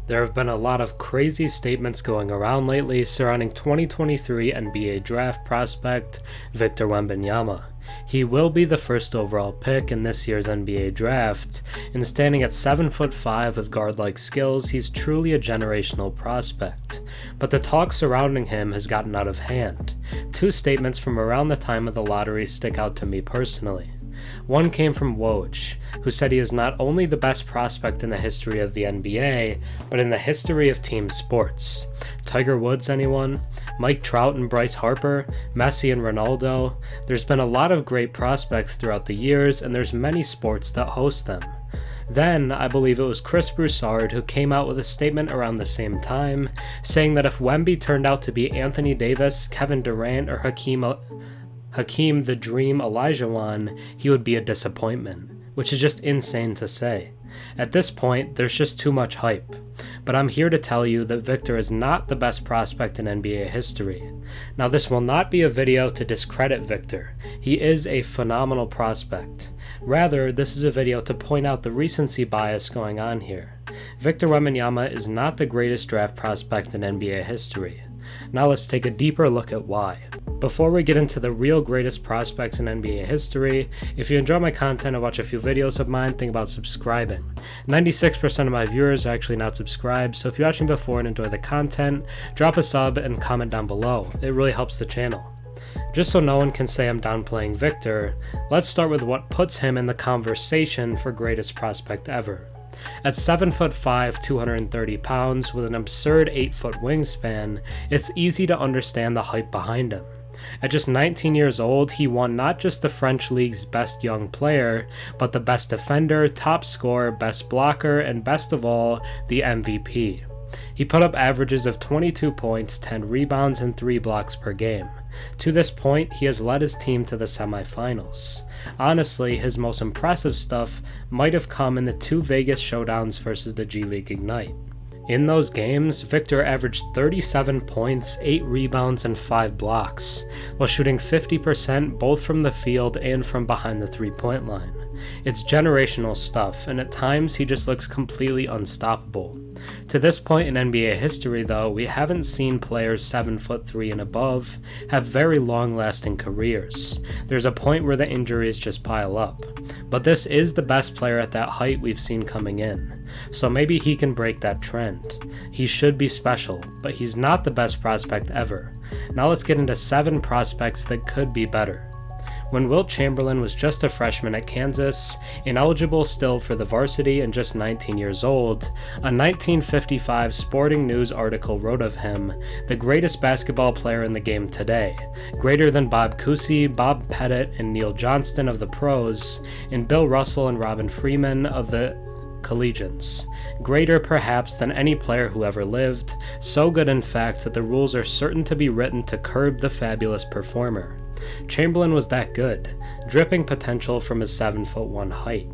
There have been a lot of crazy statements going around lately surrounding 2023 NBA draft prospect Victor Wembanyama. He will be the first overall pick in this year's NBA draft, and standing at 7'5" with guard-like skills, he's truly a generational prospect. But the talk surrounding him has gotten out of hand. Two statements from around the time of the lottery stick out to me personally. One came from Woj, who said he is not only the best prospect in the history of the NBA, but in the history of team sports. Tiger Woods, anyone? Mike Trout and Bryce Harper? Messi and Ronaldo? There's been a lot of great prospects throughout the years, and there's many sports that host them. Then, I believe it was Chris Broussa who came out with a statement around the same time, saying that if Wemby turned out to be Anthony Davis, Kevin Durant, or Hakeem The Dream Olajuwon, he would be a disappointment, which is just insane to say. At this point, there's just too much hype. But I'm here to tell you that Victor is not the best prospect in NBA history. Now, this will not be a video to discredit Victor. He is a phenomenal prospect. Rather, this is a video to point out the recency bias going on here. Victor Wembanyama is not the greatest draft prospect in NBA history. Now let's take a deeper look at why. Before we get into the real greatest prospects in NBA history, if you enjoy my content and watch a few videos of mine, think about subscribing. 96% of my viewers are actually not subscribed, so if you're watching before and enjoy the content, drop a sub and comment down below. It really helps the channel. Just so no one can say I'm downplaying Victor, let's start with what puts him in the conversation for greatest prospect ever. At 7'5", 230 pounds, with an absurd 8-foot wingspan, it's easy to understand the hype behind him. At just 19 years old, he won not just the French League's best young player, but the best defender, top scorer, best blocker, and best of all, the MVP. He put up averages of 22 points, 10 rebounds, and 3 blocks per game. To this point, he has led his team to the semifinals. Honestly, his most impressive stuff might have come in the 2 Vegas showdowns versus the G League Ignite. In those games, Victor averaged 37 points, 8 rebounds, and 5 blocks, while shooting 50% both from the field and from behind the three-point line. It's generational stuff, and at times he just looks completely unstoppable. To this point in NBA history, though, we haven't seen players 7'3" and above have very long-lasting careers. There's a point where the injuries just pile up. But this is the best player at that height we've seen coming in, so maybe he can break that trend. He should be special, but he's not the best prospect ever. Now let's get into 7 prospects that could be better. When Wilt Chamberlain was just a freshman at Kansas, ineligible still for the varsity and just 19 years old, a 1955 Sporting News article wrote of him, the greatest basketball player in the game today, greater than Bob Cousy, Bob Pettit, and Neil Johnston of the pros, and Bill Russell and Robin Freeman of the collegians. Greater perhaps than any player who ever lived, so good in fact that the rules are certain to be written to curb the fabulous performer. Chamberlain was that good, dripping potential from his 7'1" height.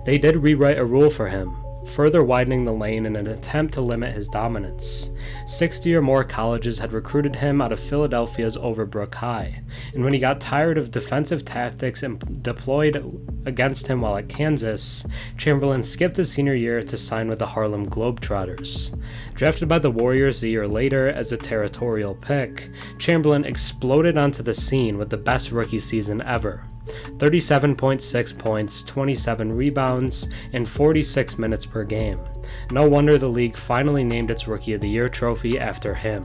They did rewrite a rule for him, further widening the lane in an attempt to limit his dominance. 60 or more colleges had recruited him out of Philadelphia's Overbrook High, and when he got tired of defensive tactics deployed against him while at Kansas, Chamberlain skipped his senior year to sign with the Harlem Globetrotters. Drafted by the Warriors a year later as a territorial pick, Chamberlain exploded onto the scene with the best rookie season ever. 37.6 points, 27 rebounds, and 46 minutes per game. No wonder the league finally named its Rookie of the Year trophy after him.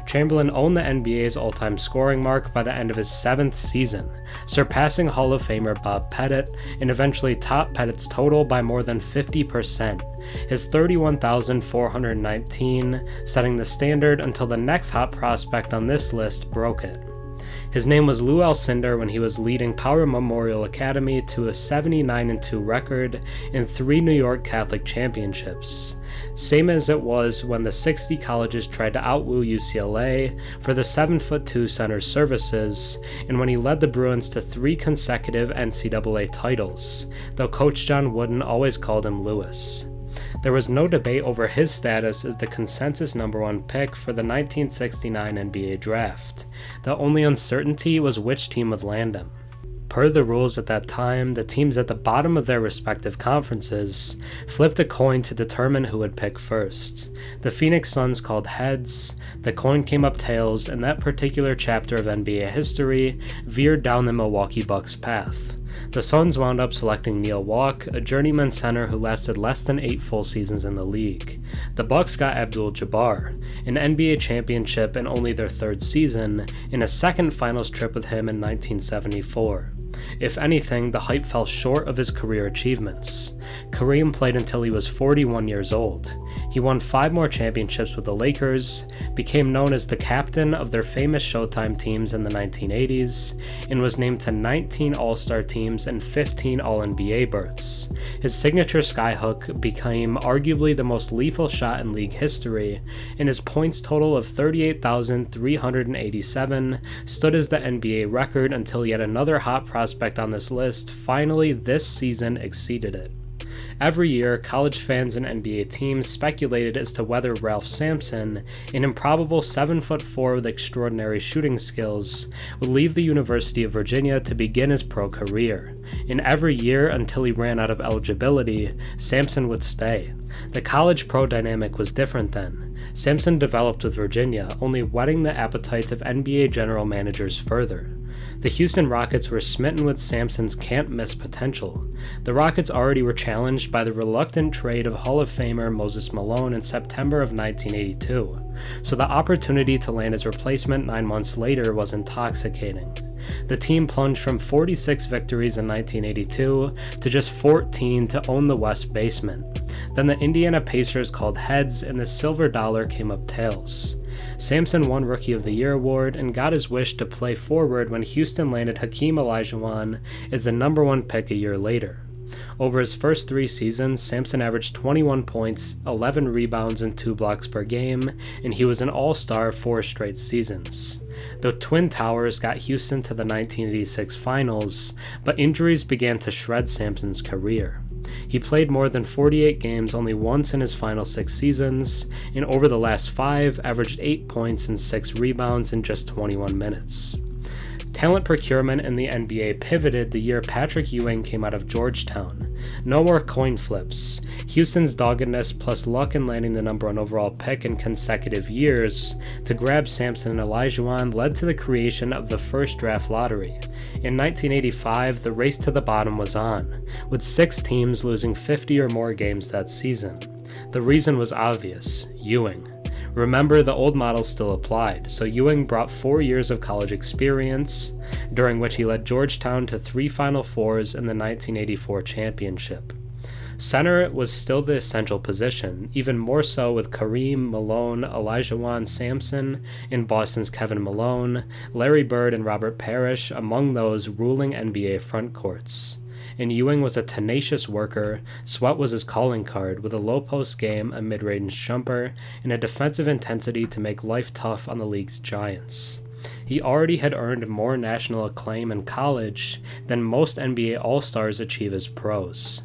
Chamberlain owned the NBA's all-time scoring mark by the end of his 7th season, surpassing Hall of Famer Bob Pettit, and eventually topped Pettit's total by more than 50%, his 31,419, setting the standard until the next hot prospect on this list broke it. His name was Lou Alcindor when he was leading Power Memorial Academy to a 79-2 record in 3 New York Catholic championships. Same as it was when the 60 colleges tried to outwoo UCLA for the 7'2" center's services, and when he led the Bruins to 3 consecutive NCAA titles, though Coach John Wooden always called him Lewis. There was no debate over his status as the consensus #1 pick for the 1969 NBA draft. The only uncertainty was which team would land him. Per the rules at that time, the teams at the bottom of their respective conferences flipped a coin to determine who would pick first. The Phoenix Suns called heads, the coin came up tails, and that particular chapter of NBA history veered down the Milwaukee Bucks' path. The Suns wound up selecting Neil Walk, a journeyman center who lasted less than 8 full seasons in the league. The Bucks got Abdul-Jabbar, an NBA championship in only their 3rd season, in a second finals trip with him in 1974. If anything, the hype fell short of his career achievements. Kareem played until he was 41 years old. He won 5 more championships with the Lakers, became known as the captain of their famous Showtime teams in the 1980s, and was named to 19 All-Star teams and 15 All-NBA berths. His signature skyhook became arguably the most lethal shot in league history, and his points total of 38,387 stood as the NBA record until yet another hot prospect on this list finally this season exceeded it. Every year, college fans and NBA teams speculated as to whether Ralph Sampson, an improbable 7'4" with extraordinary shooting skills, would leave the University of Virginia to begin his pro career. And every year, until he ran out of eligibility, Sampson would stay. The college-pro dynamic was different then. Sampson developed with Virginia, only whetting the appetites of NBA general managers further. The Houston Rockets were smitten with Sampson's can't-miss potential. The Rockets already were challenged by the reluctant trade of Hall of Famer Moses Malone in September of 1982, so the opportunity to land his replacement 9 months later was intoxicating. The team plunged from 46 victories in 1982 to just 14 to own the West basement. Then the Indiana Pacers called heads and the silver dollar came up tails. Sampson won Rookie of the Year award and got his wish to play forward when Houston landed Hakeem Olajuwon as the number 1 pick a year later. Over his first 3 seasons, Sampson averaged 21 points, 11 rebounds, and 2 blocks per game, and he was an all-star 4 straight seasons. The Twin Towers got Houston to the 1986 finals, but injuries began to shred Sampson's career. He played more than 48 games only once in his final 6 seasons, and over the last 5, averaged 8 points and 6 rebounds in just 21 minutes. Talent procurement in the NBA pivoted the year Patrick Ewing came out of Georgetown. No more coin flips. Houston's doggedness plus luck in landing the number 1 overall pick in consecutive years to grab Sampson and Olajuwon led to the creation of the first draft lottery. In 1985, the race to the bottom was on, with 6 teams losing 50 or more games that season. The reason was obvious: Ewing. Remember, the old model still applied, so Ewing brought 4 years of college experience, during which he led Georgetown to 3 Final Fours in the 1984 championship. Center was still the essential position, even more so with Kareem, Malone, Olajuwon, Sampson, and Boston's Kevin Malone, Larry Bird, and Robert Parrish among those ruling NBA frontcourts. And Ewing was a tenacious worker. Sweat was his calling card, with a low-post game, a mid-range jumper, and a defensive intensity to make life tough on the league's giants. He already had earned more national acclaim in college than most NBA All-Stars achieve as pros.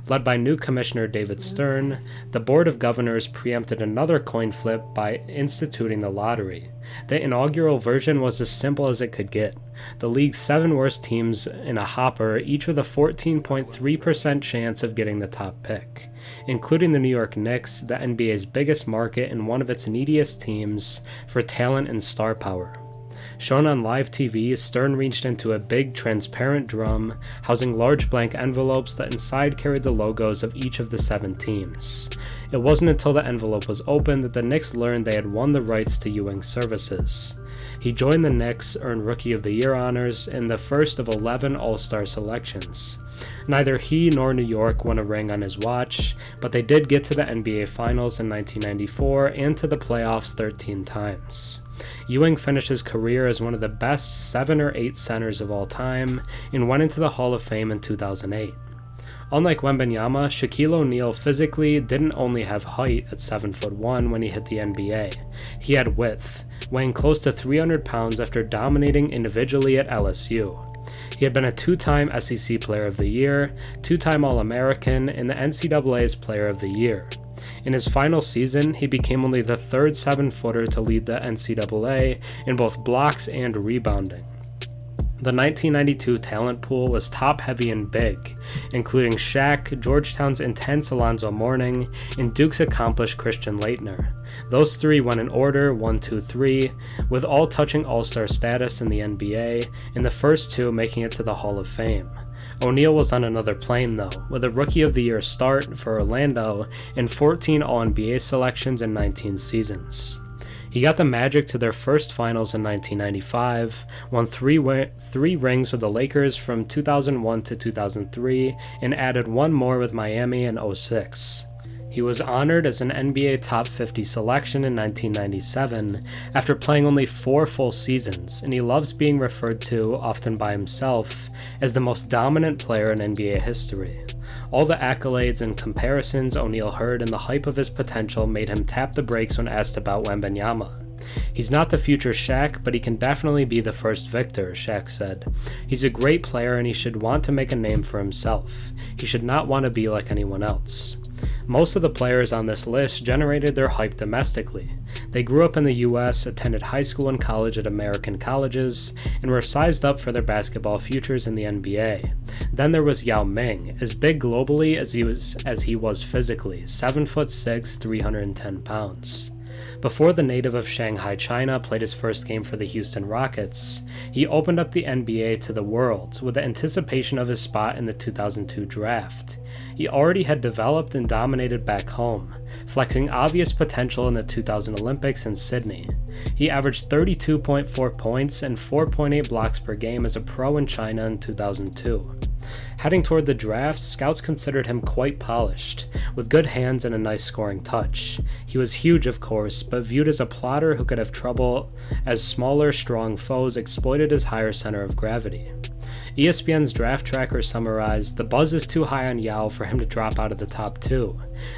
Led by new Commissioner David Stern, the Board of Governors preempted another coin flip by instituting the lottery. The inaugural version was as simple as it could get. The league's 7 worst teams in a hopper, each with a 14.3% chance of getting the top pick, including the New York Knicks, the NBA's biggest market and one of its neediest teams for talent and star power. Shown on live TV, Stern reached into a big, transparent drum, housing large blank envelopes that inside carried the logos of each of the 7 teams. It wasn't until the envelope was opened that the Knicks learned they had won the rights to Ewing's services. He joined the Knicks, earned Rookie of the Year honors, in the first of 11 All-Star selections. Neither he nor New York won a ring on his watch, but they did get to the NBA Finals in 1994 and to the playoffs 13 times. Ewing finished his career as one of the best 7 or 8 centers of all time and went into the Hall of Fame in 2008. Unlike Wembanyama, Shaquille O'Neal physically didn't only have height at 7'1" when he hit the NBA. He had width, weighing close to 300 pounds after dominating individually at LSU. He had been a 2-time SEC Player of the Year, 2-time All-American, and the NCAA's Player of the Year. In his final season, he became only the 3rd 7-footer to lead the NCAA in both blocks and rebounding. The 1992 talent pool was top-heavy and big, including Shaq, Georgetown's intense Alonzo Mourning, and Duke's accomplished Christian Laettner. Those three went in order 1, 2, 3, with all touching all-star status in the NBA, and the first two making it to the Hall of Fame. O'Neal was on another plane though, with a Rookie of the Year start for Orlando and 14 All-NBA selections in 19 seasons. He got the Magic to their first finals in 1995, won three rings with the Lakers from 2001 to 2003, and added one more with Miami in 2006. He was honored as an NBA Top 50 selection in 1997 after playing only 4 full seasons, and he loves being referred to, often by himself, as the most dominant player in NBA history. All the accolades and comparisons O'Neal heard and the hype of his potential made him tap the brakes when asked about Wembanyama. "He's not the future Shaq, but he can definitely be the first Victor," Shaq said. "He's a great player and he should want to make a name for himself. He should not want to be like anyone else." Most of the players on this list generated their hype domestically. They grew up in the US, attended high school and college at American colleges, and were sized up for their basketball futures in the NBA. Then there was Yao Ming, as big globally as he was physically, 7'6", 310 pounds. Before the native of Shanghai, China, played his first game for the Houston Rockets, he opened up the NBA to the world with the anticipation of his spot in the 2002 draft. He already had developed and dominated back home, flexing obvious potential in the 2000 Olympics in Sydney. He averaged 32.4 points and 4.8 blocks per game as a pro in China in 2002. Heading toward the draft, scouts considered him quite polished, with good hands and a nice scoring touch. He was huge, of course, but viewed as a plotter who could have trouble as smaller, strong foes exploited his higher center of gravity. ESPN's draft tracker summarized, "The buzz is too high on Yao for him to drop out of the top 2.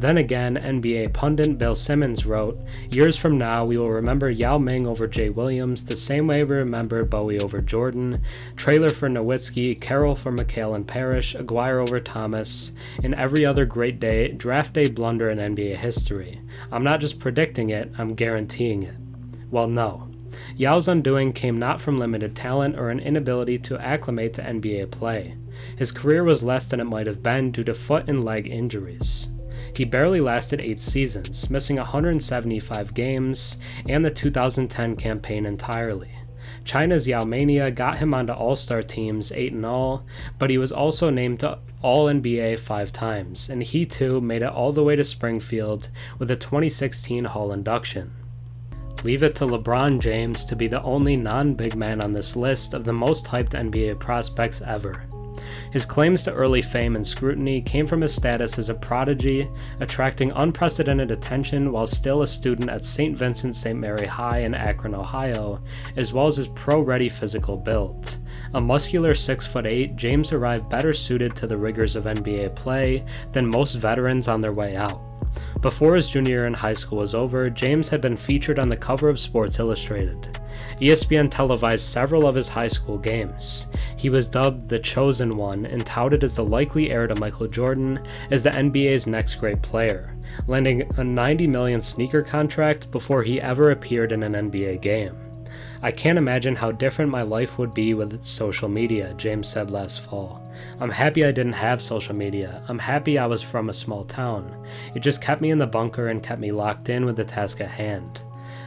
Then again, NBA pundit Bill Simmons wrote, "Years from now, we will remember Yao Ming over Jay Williams the same way we remember Bowie over Jordan, Traylor for Nowitzki, Carroll for McHale and Parrish, Aguirre over Thomas, and every other great draft day blunder in NBA history. I'm not just predicting it, I'm guaranteeing it." Well, no. Yao's undoing came not from limited talent or an inability to acclimate to NBA play. His career was less than it might have been due to foot and leg injuries. He barely lasted 8 seasons, missing 175 games and the 2010 campaign entirely. China's Yao Mania got him onto all-star teams 8 in all, but he was also named to All-NBA 5 times, and he too made it all the way to Springfield with a 2016 Hall induction. Leave it to LeBron James to be the only non-big man on this list of the most hyped NBA prospects ever. His claims to early fame and scrutiny came from his status as a prodigy, attracting unprecedented attention while still a student at St. Vincent St. Mary High in Akron, Ohio, as well as his pro-ready physical build. A muscular 6'8", James arrived better suited to the rigors of NBA play than most veterans on their way out. Before his junior year in high school was over, James had been featured on the cover of Sports Illustrated. ESPN televised several of his high school games. He was dubbed the Chosen One and touted as the likely heir to Michael Jordan as the NBA's next great player, landing a $90 million sneaker contract before he ever appeared in an NBA game. "I can't imagine how different my life would be with social media," James said last fall. "I'm happy I didn't have social media. I'm happy I was from a small town. It just kept me in the bunker and kept me locked in with the task at hand."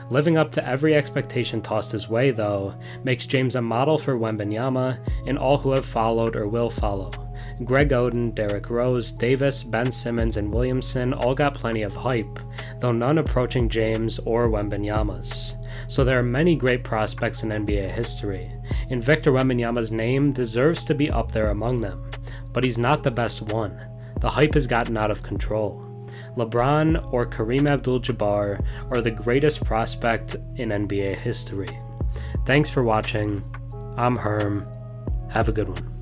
Living up to every expectation tossed his way, though, makes James a model for Wembanyama and all who have followed or will follow. Greg Oden, Derrick Rose, Davis, Ben Simmons, and Williamson all got plenty of hype, though none approaching James or Wembanyama's. So there are many great prospects in NBA history, and Victor Wembanyama's name deserves to be up there among them. But he's not the best one. The hype has gotten out of control. LeBron or Kareem Abdul-Jabbar are the greatest prospect in NBA history. Thanks for watching. I'm Herm. Have a good one.